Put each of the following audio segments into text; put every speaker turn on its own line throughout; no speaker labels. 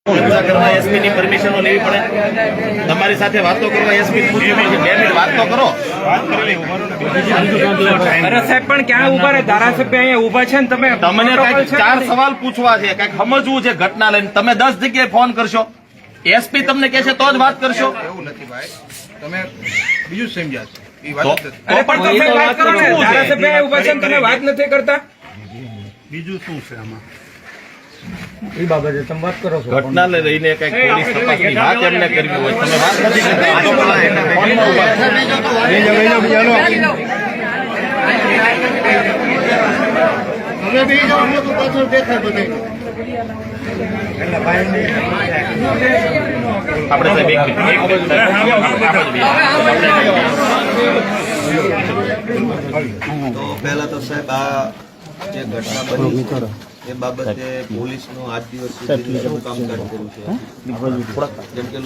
ચર્ચા કરવા એસપી ની પરમિશનો લેવી પડે, તમારી સાથે વાતો કરવા એસપી પૂછ્યું 2 મિનિટ વાત તો કરો.
અરે સાહેબ પણ ક્યાં ઉભા રહે? ધારાસભ્ય અહીંયા ઉભા છે ને તમે
તમને કઈક 4 સવાલ પૂછવા છે, કઈક સમજવું છે ઘટના લઈને. તમે 10 જગ્યાએ ફોન કરશો, એસપી તમને કહેશે તો જ વાત કરશો.
એવું નથી ભાઈ, તમે બીજું સમજ્યા છો એ
તો
વાત જ નથી.
અરે પણ તમે વાત કરો ને, ધારાસભ્ય અહીંયા ઉભા છે ને તમે વાત નથી કરતા.
બીજું શું છે આમાં?
એ બાબતે તમે વાત કરો છો.
ઘટના લઈને કઈક પોલીસ તપાસની વાત એમને કરવી હોય, તમે વાત નથી કરતા. આ તો ફોનમાં ઉભા આપણે સાહેબ એક મિનિટ
તો પહેલા તો સાહેબ આ જે ઘટના બની એ બાબતે પોલીસનું આજ દિવસ સુધી શું કામકાજ કર્યું છે? જેમ કે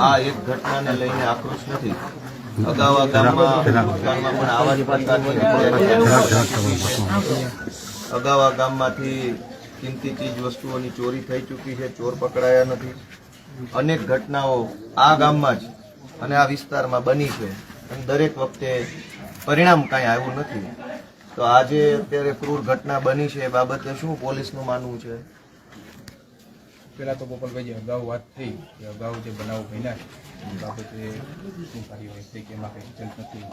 આ એક ઘટનાને લઈને આક્રોશ નથી. અગાઉ આ ગામમાં ભૂતકાળમાં પણ આવા જ પ્રકારની અગાઉ આ ગામમાંથી કિંમતી ચીજ વસ્તુઓની ચોરી થઈ ચૂકી છે, ચોર પકડાયા નથી. અનેક ઘટનાઓ આ ગામમાં જ અને આ વિસ્તારમાં બની છે અને દરેક વખતે પરિણામ કાંઈ આવ્યું નથી. તો આજે અત્યારે ક્રૂર ઘટના બની છે એ બાબતે શું પોલીસનું માનવું છે?
પેલા તો ગોપાલભાઈ અગાઉ વાત થઈ કે અગાઉ જે બનાવ બન્યા છે એ બાબતે શું કાર્યવાહી થઈ કે એમાં કંઈ રિઝલ્ટ નથી.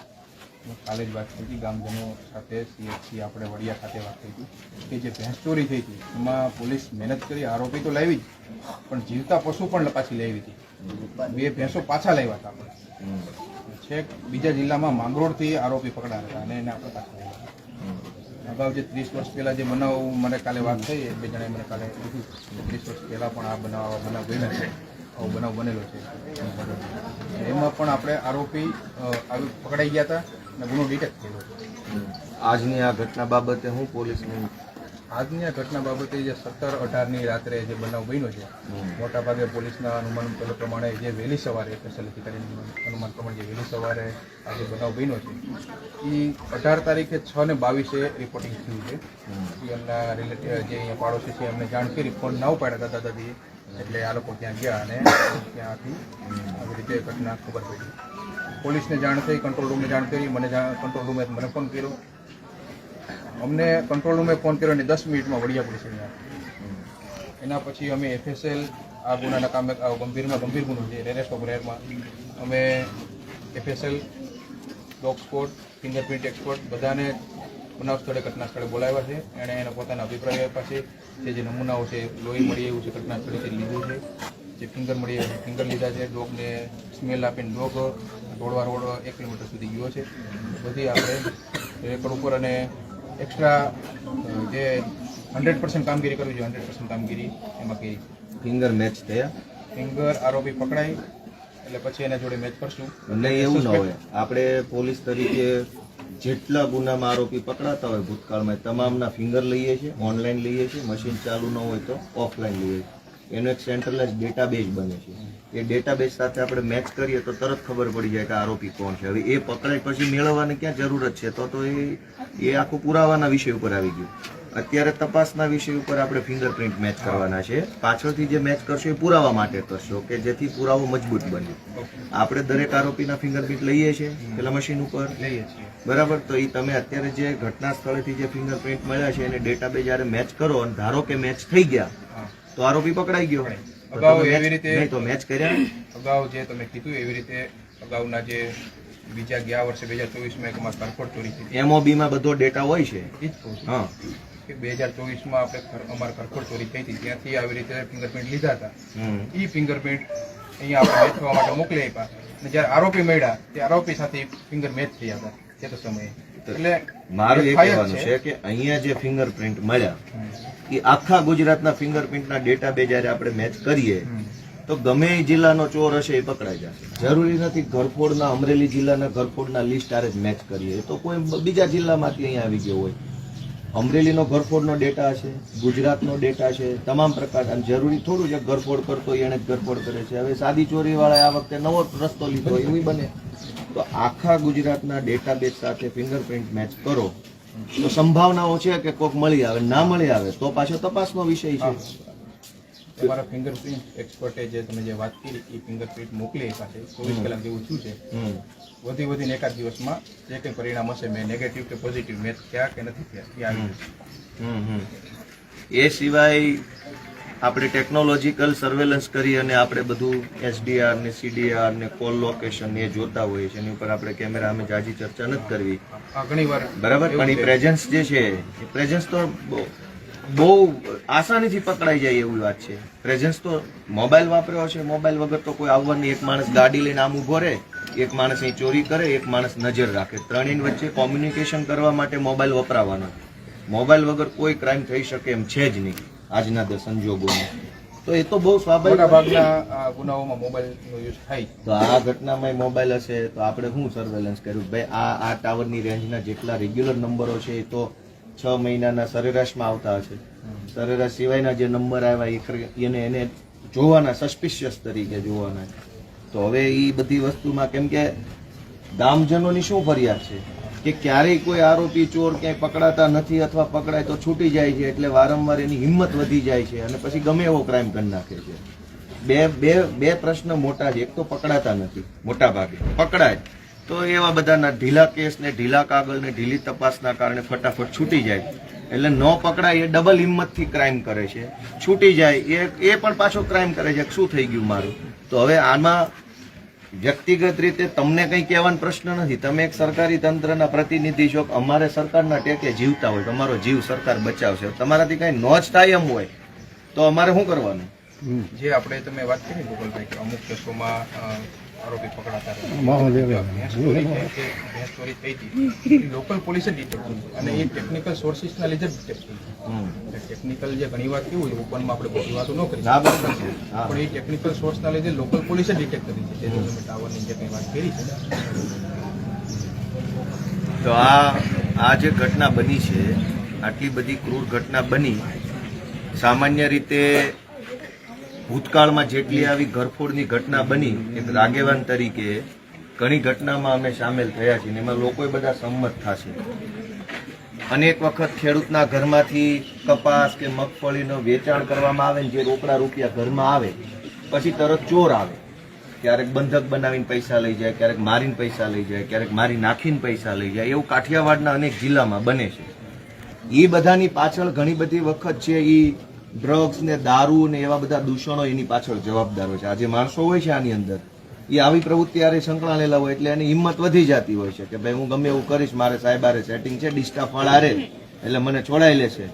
કાલે જ વાત થઈ હતી ગામજનો સાથે, સીએચસી આપણે વડિયા ખાતે વાત થઈ હતી કે જે ભેંસ ચોરી થઈ હતી એમાં પોલીસ મહેનત કરી, આરોપી તો લાવી જ પણ જીવતા પશુ પણ પાછી લાવી હતી. 2 ભેંસો પાછા લાવ્યા હતા આપણે. છેક બીજા જિલ્લામાં માંગરોળથી આરોપી પકડાયા હતા અને એને આપણે પાછા લાવ્યા. અગાઉ જે 30 વર્ષ પહેલા જે બનાવ મને કાલે વાત થઈ, 2 જણાએ મને કાલે કીધું 30 વર્ષ પહેલા પણ આ બનાવ બન્યો છે, આવો બનાવ બનેલો છે. એમાં પણ આપણે આરોપી પકડાઈ ગયા હતા અને ગુનો ડિટેક્ટ થયેલો છે.
આજની આ ઘટના બાબતે હું પોલીસની
આજની આ ઘટના બાબતે જે 17-18ની રાત્રે જે બનાવ બન્યો છે, મોટાભાગે પોલીસના અનુમાન પ્રમાણે જે વહેલી સવારે સ્પેશિયલ અધિકારીનું અનુમાન પ્રમાણે જે વહેલી સવારે આ જે બનાવ બન્યો છે એ 18 તારીખે 6:22 રિપોર્ટિંગ થયું છે. એ એમના રિલેટિવ જે અહીંયા પાડોશી છે એમને જાણ કરી, ફોન ના ઉપાડ્યા હતા દાદાજી, એટલે આ લોકો ત્યાં ગયા અને ત્યાંથી આવી રીતે ઘટના ખબર પડી. પોલીસને જાણ થઈ, કંટ્રોલ રૂમને જાણ કરી, કંટ્રોલ રૂમે મને ફોન કર્યો, અમને કંટ્રોલ રૂમે ફોન કર્યો અને 10 મિનિટમાં વડિયા પોલીસ આવ્યા. એના પછી અમે FSL આ ગુનાના કામે ગંભીર ગુનો છે રેરેસ્ટ ઓફ રેરમાં અમે FSL, dog squad, fingerprint expert બધાને બનાવ સ્થળે ઘટના સ્થળે બોલાવ્યા છે. એણે એના પોતાના અભિપ્રાય આપ્યા છે. જે નમૂનાઓ છે, લોહી મળી એવું છે ઘટના સ્થળેથી લીધું છે, જે ફિંગર મળી એવું ફિંગર લીધા છે, ડોગને સ્મેલ આપીને ડોગ દોડવા રોડ 1 કિલોમીટર સુધી ગયો છે. બધી આપણે રેકોર્ડ ઉપર અને એક્સ્ટ્રા જે 100% કામગીરી કરવી જોઈએ 100% કામગીરી એમાં કરી.
ફિંગર મેચ થયા?
ફિંગર આરોપી પકડાય એટલે પછી એના જોડે મેચ કરશું.
નહીં એવું ન હોય, આપણે પોલીસ તરીકે જેટલા ગુનામાં આરોપી પકડાતા હોય ભૂતકાળમાં તમામના ફિંગર લઈએ છીએ, ઓનલાઈન લઈએ છીએ, મશીન ચાલુ ન હોય તો ઓફલાઈન લઈએ છીએ. એનો એક સેન્ટ્રલાઇઝ ડેટાબેઝ બને છે. એ ડેટાબેઝ સાથે આપણે મેચ કરીએ તો તરત ખબર પડી જાય કે આરોપી કોણ છે. હવે એ પકડાય પછી મેળવવાની ક્યાં જરૂરત છે? તો એ આખું પુરાવાના વિષય ઉપર આવી ગયું. અત્યારે તપાસના વિષય ઉપર આપણે ફિંગરપ્રિન્ટ મેચ કરવાના છે. પાછળથી જે મેચ કરશો એ પુરાવા માટે કરશો કે જેથી પુરાવો મજબૂત બને. આપણે દરેક આરોપીના ફિંગરપ્રિન્ટ લઈએ છીએ પેલા મશીન ઉપર
લઈએ છીએ
બરાબર. તો એ તમે અત્યારે જે ઘટના સ્થળેથી જે ફિંગરપ્રિન્ટ મળ્યા છે એને ડેટાબેઝ જ્યારે મેચ કરો અને ધારો કે મેચ થઈ ગયા તો આરોપી પકડાઈ ગયો.
અગાઉ એવી રીતે
નહીં તો મેચ કર્યા.
અગાઉ જે તમે કીધું એવી રીતે અગાઉના જે બીજા ગયા વર્ષે 2024માં એક અમારે કરફોડ ચોરી થઈ,
MOBમાં બધો ડેટા હોય છે.
એ જ કહું છું
હા,
કે 2024માં આપણે અમારે કરફોડ ચોરી થઈ હતી, ત્યાંથી આવી રીતે ફિંગરપ્રિન્ટ લીધા હતા. એ ફિંગરપ્રિન્ટ અહીંયા આપણે મેચ થવા માટે મોકલી આપ્યા અને જ્યારે આરોપી મળ્યા તે આરોપી સાથે ફિંગર મેચ થયા હતા તે તો સમયે. એટલે
મારું એ કહેવાનું છે કે અહીંયા જે ફિંગરપ્રિન્ટ મળ્યા એ આખા ગુજરાતના ફિંગરપ્રિન્ટના ડેટાબેઝ જ્યારે આપણે મેચ કરીએ તો ગમે એ જિલ્લાનો ચોર હશે એ પકડાઈ જશે. જરૂરી નથી ઘરફોડના અમરેલી જિલ્લાના ઘરફોડના લિસ્ટ આરે જ મેચ કરીએ તો કોઈ બીજા જિલ્લામાંથી અહીંયા આવી ગયો હોય. અમરેલીનો ઘરફોડનો ડેટા છે, ગુજરાતનો ડેટા છે, તમામ પ્રકાર. જરૂરી થોડું છે ઘરફોડ કરતો એને જ ઘરફોડ કરે છે. હવે સાદી ચોરીવાળાએ આ વખતે નવો રસ્તો લીધો એવું બને. તો આખા ગુજરાતના ડેટાબેઝ સાથે ફિંગરપ્રિન્ટ મેચ કરો તો સંભાવનાઓ છે કે કોઈક મળી આવે, ના મળી આવે તો પાછો તપાસનો વિષય છે.
તમારા ફિંગરપ્રિન્ટ એક્સપર્ટે જે તમે જે વાત કરી એ ફિંગરપ્રિન્ટ મોકલી પાસે 24 કલાક જેવું થયું છે. વધીને એકાદ દિવસમાં જે કંઈ પરિણામ હશે મેં નેગેટિવ કે પોઝિટિવ મેચ થયા કે નથી થયા એ આવી જશે.
એ સિવાય આપણે ટેકનોલોજીકલ સર્વેલન્સ કરી અને આપણે બધું SDR ને CDR ને કોલ લોકેશન એ જોતા હોઈએ છીએ. એની ઉપર આપણે કેમેરા અમે જાજી ચર્ચા નથી કરવી,
ઘણીવાર
બરાબર, પણ એ પ્રેઝન્સ જે છે એ પ્રેઝન્સ તો બહુ આસાનીથી પકડાઈ જાય એવી વાત છે. પ્રેઝન્સ તો મોબાઈલ વાપર્યો છે, મોબાઈલ વગર તો કોઈ આવવાની. એક માણસ ગાડી લઈને આમ ઉભો રહે, એક માણસ અહીં ચોરી કરે, એક માણસ નજર રાખે, ત્રણેય વચ્ચે કોમ્યુનિકેશન કરવા માટે મોબાઈલ વપરાવાનો. મોબાઈલ વગર કોઈ ક્રાઇમ થઈ શકે એમ છે જ નહીં આજના સંજોગોમાં. તો એ તો બહુ સ્વાભાવિક.
મોટાભાગના ગુનાઓમાં મોબાઈલનો યુઝ થાય.
તો આ ઘટનામાં મોબાઈલ હશે તો આપણે શું સર્વેલન્સ કર્યું? ભાઈ આ ટાવરની રેન્જના જેટલા રેગ્યુલર નંબરો છે એ તો 6 મહિનાના સરેરાશમાં આવતા હશે. સરેરાશ સિવાયના જે નંબર આવ્યા એને જોવાના, સસ્પિશિયસ તરીકે જોવાના. તો હવે એ બધી વસ્તુમાં કેમ કે ગામજનોની શું ફરિયાદ છે કે ક્યારેય કોઈ આરોપી ચોર ક્યાંય પકડાતા નથી અથવા પકડાય તો છૂટી જાય છે, એટલે વારંવાર એની હિંમત વધી જાય છે અને પછી ગમે એવો ક્રાઇમ કરી નાખે છે. બે પ્રશ્ન મોટા છે. એક તો પકડાતા નથી, મોટા ભાગે પકડાય તો એવા બધાના ઢીલા કેસ ને ઢીલા કાગળ ને ઢીલી તપાસના કારણે ફટાફટ છૂટી જાય. એટલે ન પકડાય એ ડબલ હિંમતથી ક્રાઇમ કરે છે, છૂટી જાય એ પણ પાછો ક્રાઇમ કરે છે. શું થઈ ગયું મારું? તો હવે આમાં વ્યક્તિગત રીતે તમને કંઈ કહેવાનો પ્રશ્ન નથી. તમે એક સરકારી તંત્રના પ્રતિનિધિ છો, અમારે સરકારના ટેકે જીવતા હોય, તમારો જીવ સરકાર બચાવશે. તમારાથી કઈ નો જ થાય એમ હોય તો અમારે શું કરવાનું?
જે આપણે તમે વાત કરી ગોપાલભાઈ કે અમુક કેસોમાં આરોપી પકડાતા ભેંસ ચોરી થઈ હતી, લોકલ પોલીસે ડિટેક્ટ કર્યું અને એ ટેકનિકલ સોર્સિસના લીધે ડિટેક્ટ કર્યું. ટેકનિકલ જે ઘણી વાત કેવું હોય ઓપનમાં આપણે બધી વાતો ન કરી પણ એ ટેકનિકલ સોર્સના લીધે લોકલ પોલીસે ડિટેક્ટ કરી છે. જે તમે ટાવરની જે કંઈ વાત કરી છે.
તો આ જે ઘટના બની છે, આટલી બધી ક્રૂર ઘટના બની, સામાન્ય રીતે ભૂતકાળમાં જેટલી આવી ઘરફોડની ઘટના બની, એક આગેવાન તરીકે ઘણી ઘટનામાં અમે સામેલ થયા છીએ. એમાં લોકો બધા સંમત થશે. અનેક વખત ખેડૂતના ઘરમાંથી કપાસ કે મગફળીનો વેચાણ કરવામાં આવે ને જે રોકડા રૂપિયા ઘરમાં આવે પછી તરત ચોર આવે. ક્યારેક બંધક બનાવીને પૈસા લઈ જાય, ક્યારેક મારીને પૈસા લઈ જાય, ક્યારેક મારી નાખીને પૈસા લઈ જાય. એવું કાઠિયાવાડના અનેક જિલ્લામાં બને છે. એ બધાની પાછળ ઘણી બધી વખત છે એ ડ્રગ્સ ને દારૂ ને એવા બધા દૂષણો એની પાછળ જવાબદાર હોય છે. આ જે માણસો હોય છે આની અંદર એ આવી પ્રવૃત્તિ આરે સંકળાયેલા હોય એટલે એની હિંમત વધી જતી હોય છે કે ભાઈ હું ગમે એવું કરીશ, મારે સાહેબારે સેટિંગ છે, ડિસ્ટા ફળ આરે એટલે મને છોડાઈ લેશે.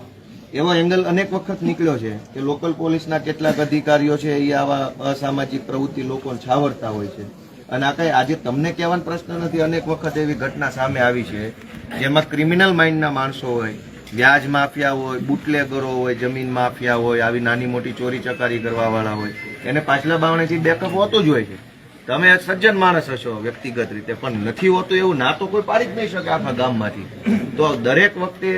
એવો એંગલ અનેક વખત નીકળ્યો છે કે લોકલ પોલીસના કેટલાક અધિકારીઓ છે એ આવા અસામાજિક પ્રવૃત્તિ લોકોને છાવરતા હોય છે. અને આ કઈ આજે તમને કહેવાનો પ્રશ્ન નથી. અનેક વખત એવી ઘટના સામે આવી છે જેમાં ક્રિમિનલ માઇન્ડના માણસો હોય, વ્યાજ માફિયા હોય, બુટલેગરો હોય, જમીન માફિયા હોય, આવી નાની મોટી ચોરી ચકારી કરવા વાળા હોય, એને પાછલા બાવણેથી બેકઅપ હોતું જ હોય છે. તમે સજ્જન માણસ હશો વ્યક્તિગત રીતે, પણ નથી હોતું એવું ના તો કોઈ પાડી જ નહીં શકે આખા ગામમાંથી. તો દરેક વખતે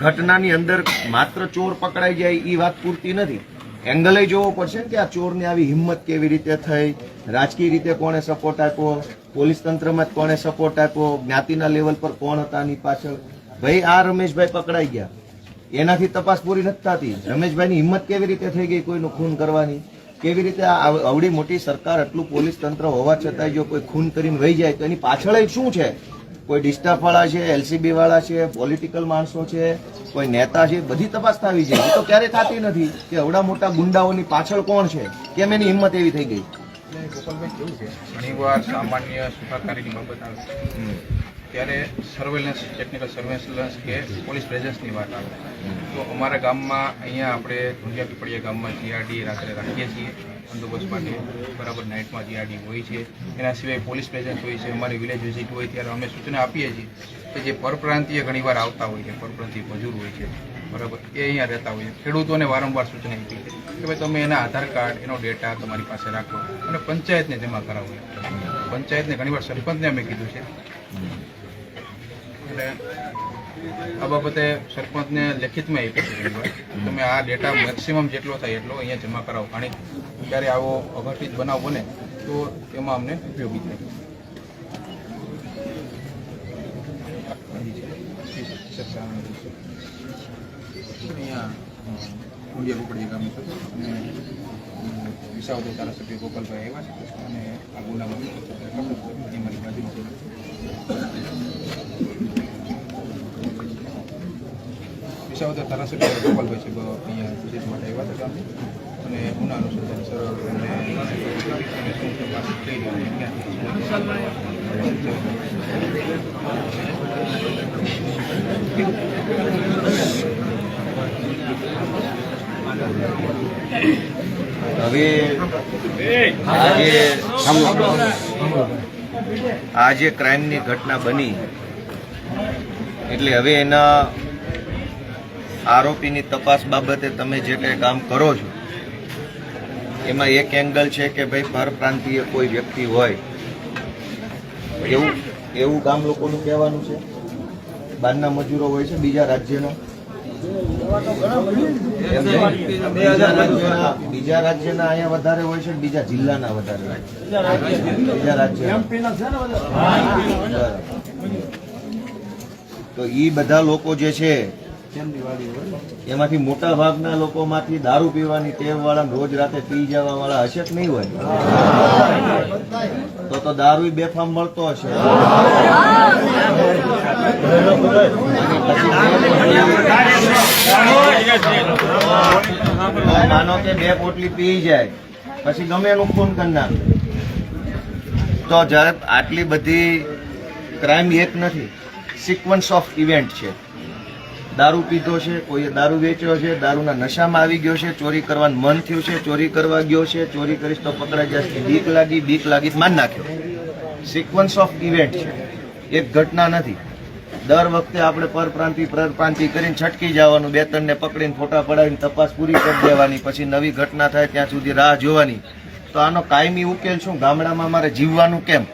ઘટનાની અંદર માત્ર ચોર પકડાઈ જાય એ વાત પૂરતી નથી. એંગલે જોવો પડશે કે આ ચોરની આવી હિંમત કેવી રીતે થઈ, રાજકીય રીતે કોણે સપોર્ટ આપ્યો, પોલીસ તંત્રમાં કોણે સપોર્ટ આપ્યો, જ્ઞાતિના લેવલ પર કોણ હતા આની પાછળ. ભાઈ આ રમેશભાઈ પકડાઈ ગયા, એનાથી તપાસ પૂરી નથી થતી. રમેશભાઈની હિંમત કેવી રીતે થઈ ગઈ કોઈનું ખૂન કરવાની? કેવી રીતે આવડી મોટી સરકાર, આટલું પોલીસ તંત્ર હોવા છતાં જો કોઈ ખૂન કરીને વહી જાય તો એની પાછળ શું છે? કોઈ ડિસ્ટાફ વાળા છે, LCB વાળા છે, પોલિટિકલ માણસો છે, કોઈ નેતા છે, બધી તપાસ થવી જોઈએ. એ તો ક્યારેય થતી નથી કે આવડા મોટા ગુંડાઓની પાછળ કોણ છે, કેમ એની હિંમત એવી થઈ ગઈ?
ગોપાલભાઈ કેવું છે, ઘણીવાર સામાન્ય સુખાકારીની બાબત આવે ત્યારે સર્વેલન્સ, ટેકનિકલ સર્વેલન્સ કે પોલીસ પ્રેઝન્સની વાત આવે તો અમારા ગામમાં અહીંયા આપણે ધુંડિયા પીપળિયા ગામમાં GRD રાત્રે રાખીએ છીએ બંદોબસ્ત માટે. બરાબર નાઇટમાં GRD હોય છે. એના સિવાય પોલીસ પ્રેઝન્સ હોય છે. અમારી વિલેજ વિઝિટ હોય ત્યારે અમે સૂચના આપીએ છીએ કે જે પરપ્રાંતીય ઘણીવાર આવતા હોય છે, પરપ્રાંતીય મજૂર હોય છે, બરાબર, એ અહીંયા રહેતા હોય છે. ખેડૂતોને વારંવાર સૂચના આપી છે કે ભાઈ તમે એના આધાર કાર્ડ, એનો ડેટા તમારી પાસે રાખો અને પંચાયતને જમા કરાવો. પંચાયતને ઘણીવાર સરપંચને અમે કીધું છે. એટલે આ બાબતે સરપંચને લેખિતમાં આપ્યું છે ઘણીવાર તમે આ ડેટા મેક્સિમમ જેટલો થાય એટલો અહીંયા જમા કરાવો. કારણ ત્યારે આવો અઘટિત બનાવ બને તો તેમાં અમને ઉપયોગી થાય. અહીંયા વિસાવદર ધારાસભ્ય ગોપાલભાઈ આવ્યા છે અને આ ગુનામાં મારી બાજુમાં વિસાવદર ધારાસભ્ય ગોપાલભાઈ છે અહીંયા વિશેષ માટે આવ્યા હતા ગામની અને ગુના અનુસંધાન સર એમને શું તપાસ થઈ રહી છે
હવે આ જે ક્રાઇમની ઘટના બની એટલે હવે એના આરોપીની તપાસ બાબતે તમે જે કંઈ કામ કરો છો એમાં એક એંગલ છે કે ભાઈ પરપ્રાંતીય કોઈ વ્યક્તિ હોય એવું ગામ લોકોનું કહેવાનું છે. બહારના મજૂરો હોય છે બીજા રાજ્યના, બીજા રાજ્યના અહીંયા વધારે હોય છે, બીજા જિલ્લાના વધારે હોય છે, બીજા રાજ્ય. તો એ બધા લોકો જે છે એમાંથી મોટા ભાગના લોકોમાંથી દારૂ પીવાની ટેવ વાળા, રોજ રાતે પી જવા વાળા હશે કે નહીં હોય? તો દારૂ બેફામ મળતો હશે. માનો કે 2 પોટલી પી જાય પછી ગમે એનું ખૂન કરી નાખે. તો જયારે આટલી બધી ક્રાઇમ એક નથી, સિક્વન્સ ઓફ ઇવેન્ટ છે. દારૂ પીધો છે, કોઈએ દારૂ વેચ્યો છે, દારૂના નશામાં આવી ગયો છે, ચોરી કરવાનું મન થયું છે, ચોરી કરવા ગયો છે, ચોરી કરીશ તો પકડાઈ જશે, બીક લાગી માન નાખ્યો. સિક્વન્સ ઓફ ઇવેન્ટ છે, એક ઘટના નથી. દર વખતે આપણે પરપ્રાંતિ કરીને છટકી જવાનું, 2-3 ને પકડીને ફોટા પડાવીને તપાસ પૂરી કરી દેવાની, પછી નવી ઘટના થાય ત્યાં સુધી રાહ જોવાની. તો આનો કાયમી ઉકેલ શું? ગામડામાં મારે જીવવાનું કેમ?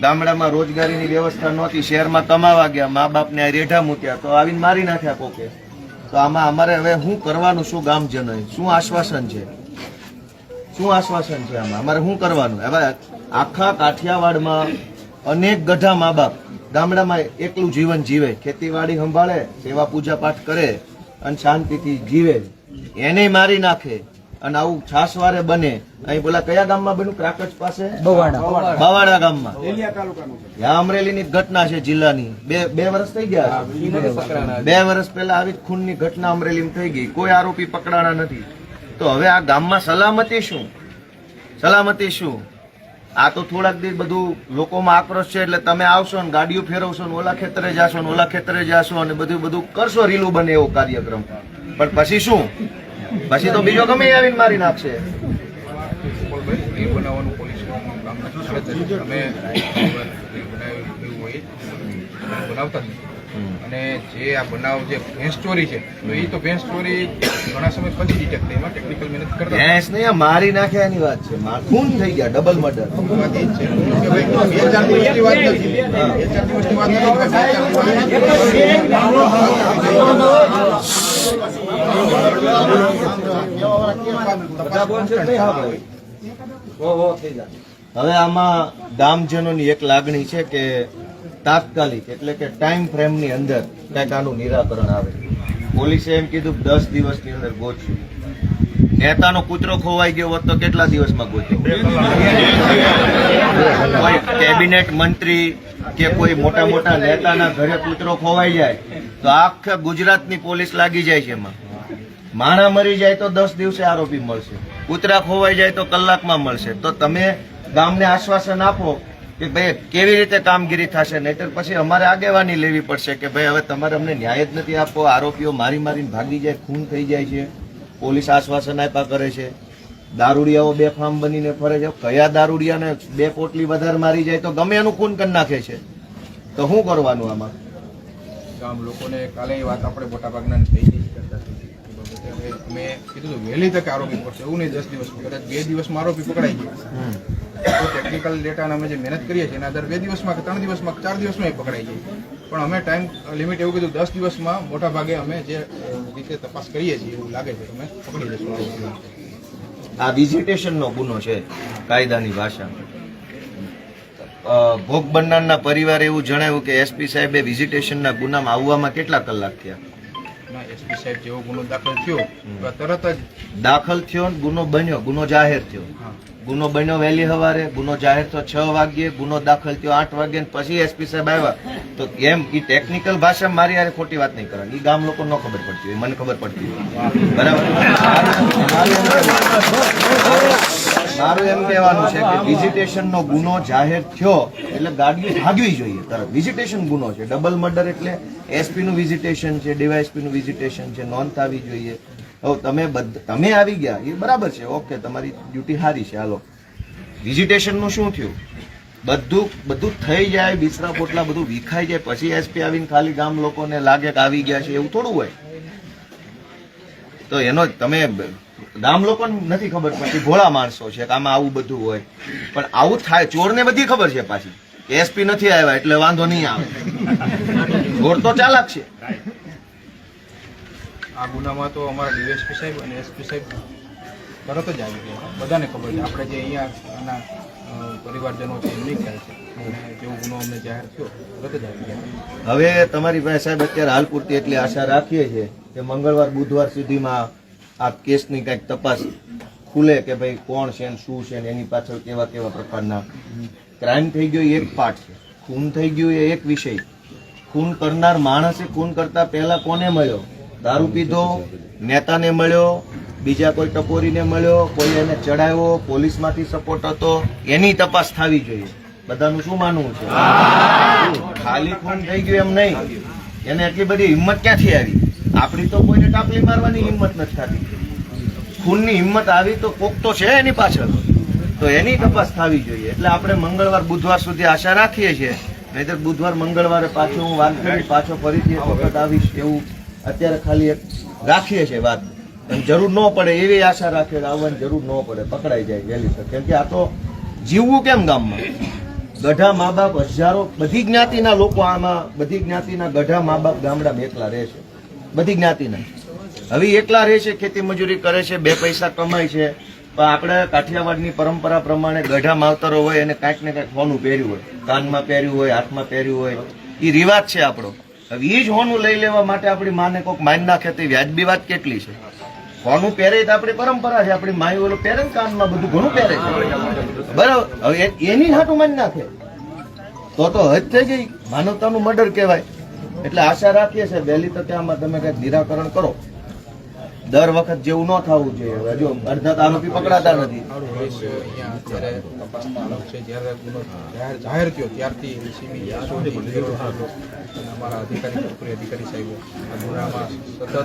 ગામડામાં રોજગારીની વ્યવસ્થા નહોતી, શહેરમાં કમાવા ગયા, મા બાપને આ રેઢા મૂક્યા તો આવીને મારી નાખ્યા કોકે. તો આમાં અમારે હવે શું કરવાનું? શું ગામજનોએ શું આશ્વાસન છે? શું આશ્વાસન છે આમાં? અમારે શું કરવાનું? હવે આખા કાઠિયાવાડમાં અનેક ગઢા મા બાપ ગામડામાં એકલું જીવન જીવે, ખેતીવાડી સંભાળે, સેવા પૂજા પાઠ કરે અને શાંતિથી જીવે, એને મારી નાખે. અને આવું છાસવારે બને. અહીં બોલા કયા ગામમાં બન્યું? ક્રાકચ પાસે બવાડા ગામમાં. ત્યાં અમરેલીની ઘટના છે જિલ્લાની. બે વર્ષ થઈ ગયા. 2 વર્ષ પહેલા આવી ખૂનની ઘટના અમરેલીમાં થઈ ગઈ, કોઈ આરોપી પકડાણા નથી. તો હવે આ ગામમાં સલામતી શું? સલામતી શું? આ તો થોડાક દિવસ બધું લોકોમાં આક્રોશ છે એટલે તમે આવશો ને ગાડીઓ ફેરવશો ને ઓલા ખેતરે જાશો ને ઓલા ખેતરે જાશો અને બધું કરશો, રીલું બને એવો કાર્યક્રમ. પણ પછી શું? પછી તો બીજો ગમે આવીને મારી નાખશે.
બનાવવાનું પોલીસ અમે બનાવતા જ નથી. અને જે આ બનાવ જે ભેંસ ચોરી છે તો એ તો ભેંસ ચોરી ઘણા સમય પછી ડિટેક્ટ થઈ, એમાં ટેકનિકલ મહેનત કરતા.
ભેંસ નહીં, મારી નાખ્યા એની વાત છે. ખૂન થઈ ગયા, ડબલ મર્ડર.
વાત એ જ છે કે ભાઈ 2-4 દિવસની વાત નથી, 2-4 દિવસની વાત
હવે આમાં ગામજનોની એક લાગણી છે કે તાત્કાલિક એટલે કે ટાઈમ ફ્રેમની અંદર કંઈક આનું નિરાકરણ આવે. પોલીસે એમ કીધું 10 દિવસની અંદર ગોતશું. નેતાનો કૂતરો ખોવાઈ ગયો હોત તો કેટલા દિવસમાં ગોત્યો? કોઈ કેબિનેટ મંત્રી કે કોઈ મોટા નેતાના ઘરે કૂતરો ખોવાઈ જાય તો આખા ગુજરાતની પોલીસ લાગી જાય છે એમાં. માણા મરી જાય તો 10 દિવસે આરોપી મળશે, કૂતરા ખોવાઈ જાય તો કલાકમાં મળશે. તો તમે ગામને આશ્વાસન આપો કે ભાઈ કેવી રીતે કામગીરી થશે, નહીતર પછી અમારે આગેવાની લેવી પડશે કે ભાઈ હવે તમારે અમને ન્યાય જ નથી આપવો, આરોપીઓ મારીને ભાગી જાય, ખૂન થઈ જાય છે, પોલીસ આશ્વાસન આપ્યા કરે છે, દારૂડિયાઓ બેફામ બનીને ફરે છે. કયા દારૂડિયાને 2 પોટલી વધારે મારી જાય તો ગમે એનું ખૂન કરી નાખે છે. તો શું કરવાનું આમાં?
ગામ લોકોને કાલે એ વાત આપણે મોટાભાગના થઈ ગઈ કરતા અમે કીધું વહેલી તકે આરોપી પડશે, એવું નહીં 10 દિવસમાં, કદાચ 2 દિવસમાં આરોપી પકડાઈ ગયો તો ટેકનિકલ ડેટાને અમે જે મહેનત કરીએ છીએ એના દર 2 દિવસમાં કે 3 દિવસમાં કે 4 દિવસમાં પકડાઈ જાય. પણ અમે ટાઈમ લિમિટ એવું કીધું 10 દિવસમાં મોટા ભાગે અમે જે રીતે તપાસ કરીએ છીએ એવું લાગે છે અમે પકડી લઈશું.
આ વિઝિટેશનનો ગુનો છે કાયદાની ભાષા. ભોગ બનનારના પરિવારે એવું જણાવ્યું કે એસપી સાહેબે વિઝિટેશનના ગુનામાં આવવામાં કેટલા કલાક થયા?
ના એસપી સાહેબ જેવો ગુનો દાખલ થયો તો તરત જ
દાખલ થયો ને ગુનો બન્યો, ગુનો જાહેર થયો. ગુનો બન્યો વહેલી સવારે, ગુનો જાહેર થયો 6 વાગ્યે, ગુનો દાખલ થયો 8 વાગ્યે, ને પછી એસપી સાહેબ આવ્યા. તો એમ ઈ ટેકનિકલ ભાષા મારી યાર ખોટી વાત નહીં કરવાની. ઈ ગામ લોકો ન ખબર પડતી હોય, મને ખબર પડતી હોય. બરાબર. મારું એમ કહેવાનું છે કે વિઝિટેશન નો ગુનો જાહેર થયો એટલે ગાડીઓ ભાગવી જોઈએ તરત. વિઝિટેશન ગુનો છે. ડબલ મર્ડર એટલે એસપી નું વિઝિટેશન છે, ડીવાયએસપી નું વિઝિટેશન છે, નોંધ આવી જોઈએ. હવે તમે આવી ગયા એ બરાબર છે, ઓકે, તમારી ડ્યુટી સારી છે, હાલો. વિઝિટેશન નું શું થયું? બધું થઈ જાય, બિસરા પોટલા બધું વિખાઈ જાય, પછી એસપી આવીને ખાલી ગામ લોકોને લાગે કે આવી ગયા છે, એવું થોડું હોય. તો એનો તમે ગામ લોકોને નથી ખબર પડતી, ભોળા માણસો છે કે આમાં આવું બધું હોય, પણ આવું થાય. ચોરને બધી ખબર છે પાછી, એસપી નથી આવ્યા એટલે વાંધો નહીં આવે. ચોર તો ચાલાક છે.
આ ગુનામાં તો અમારા ડીએસપી સાહેબ અને એસપી સાહેબ તરત જ આવી ગયા. બધાને ખબર છે. આપણે જે અહીંયા આના પરિવારજનો છે એમની ખ્યાલ છે. જેવો ગુનો અમને જાહેર થયો તરત જ આવી ગયા.
હવે તમારી પાસે સાહેબ અત્યારે હાલ પૂરતી એટલી આશા રાખીએ છીએ કે મંગળવાર બુધવાર સુધીમાં આ કેસની કંઈક તપાસ ખુલે કે ભાઈ કોણ છે ને શું છે ને એની પાછળ કેવા કેવા પ્રકારના ક્રાઇમ થઈ ગયો એ એક પાર્ટ છે, ખૂન થઈ ગયું એ એક વિષય. ખૂન કરનાર માણસે ખૂન કરતા પહેલા કોને મળ્યો? દારૂ પીધો, નેતાને મળ્યો, બીજા કોઈ ટકોરીને મળ્યો, કોઈ એને ચડાવ્યો, પોલીસમાંથી સપોર્ટ હતો, એની તપાસ થવી જોઈએ. બધાનું શું માનવું છે? ખાલી ખૂન થઈ ગયું એમ નહીં. એને એટલી બધી હિંમત ક્યાંથી આવી? આપણી તો કોઈને ટાપલી મારવાની હિંમત નથી થતી. ખૂનની હિંમત આવી તો કોક તો છે એની પાછળ, તો એની તપાસ થવી જોઈએ. એટલે આપણે મંગળવાર બુધવાર સુધી આશા રાખીએ છીએ. નહીતર બુધવાર મંગળવારે પાછું હું વાત કરી પાછો ફરીથી એક વખત આવીશ એવું અત્યારે ખાલી એક રાખીએ છીએ વાત. અને જરૂર ન પડે એવી આશા રાખીએ, આવવાની જરૂર ન પડે, પકડાઈ જાય વહેલી તક. કેમ કે આ તો જીવવું કેમ ગામમાં? ગઢા મા બાપ હજારો, બધી જ્ઞાતિના લોકો આમાં, બધી જ્ઞાતિના ગઢા મા બાપ ગામડામાં એકલા રહે છે. બધી જ્ઞાતિના હવે એકલા રહે છે, ખેતી મજૂરી કરે છે, 2 પૈસા કમાય છે. પણ આપણે કાઠિયાવાડની પરંપરા પ્રમાણે ગઢા માવતરો હોય એને કાંઈક ને કાંઈક હોનું પહેર્યું હોય, કાનમાં પહેર્યું હોય, હાથમાં પહેર્યું હોય, એ રિવાજ છે આપણો. હવે એ જ હોનું લઈ લેવા માટે આપણી માને કોઈક માન નાખે તો વ્યાજબી વાત કેટલી છે? હોનું પહેરે તો આપણી પરંપરા છે, આપણી માઈ ઓલું પહેરે ને કાનમાં બધું ઘણું પહેરે છે, બરાબર. હવે એની હાટું માન નાખે તો હદ થઈ ગઈ, માનવતાનું મર્ડર કહેવાય. એટલે આશા રાખીએ છીએ વહેલી તકે આમાં તમે કંઈક નિરાકરણ કરો. દર વખત જેવું ન થવું જોઈએ. હવે જો અડધા આરોપી પકડાતા નથી.
અહીંયા અત્યારે તપાસમાં આરોપ છે. જ્યારે ગુનો જાહેર થયો ત્યારથી એસીબી અમારા અધિકારી સાહેબો આ ગુનામાં સતત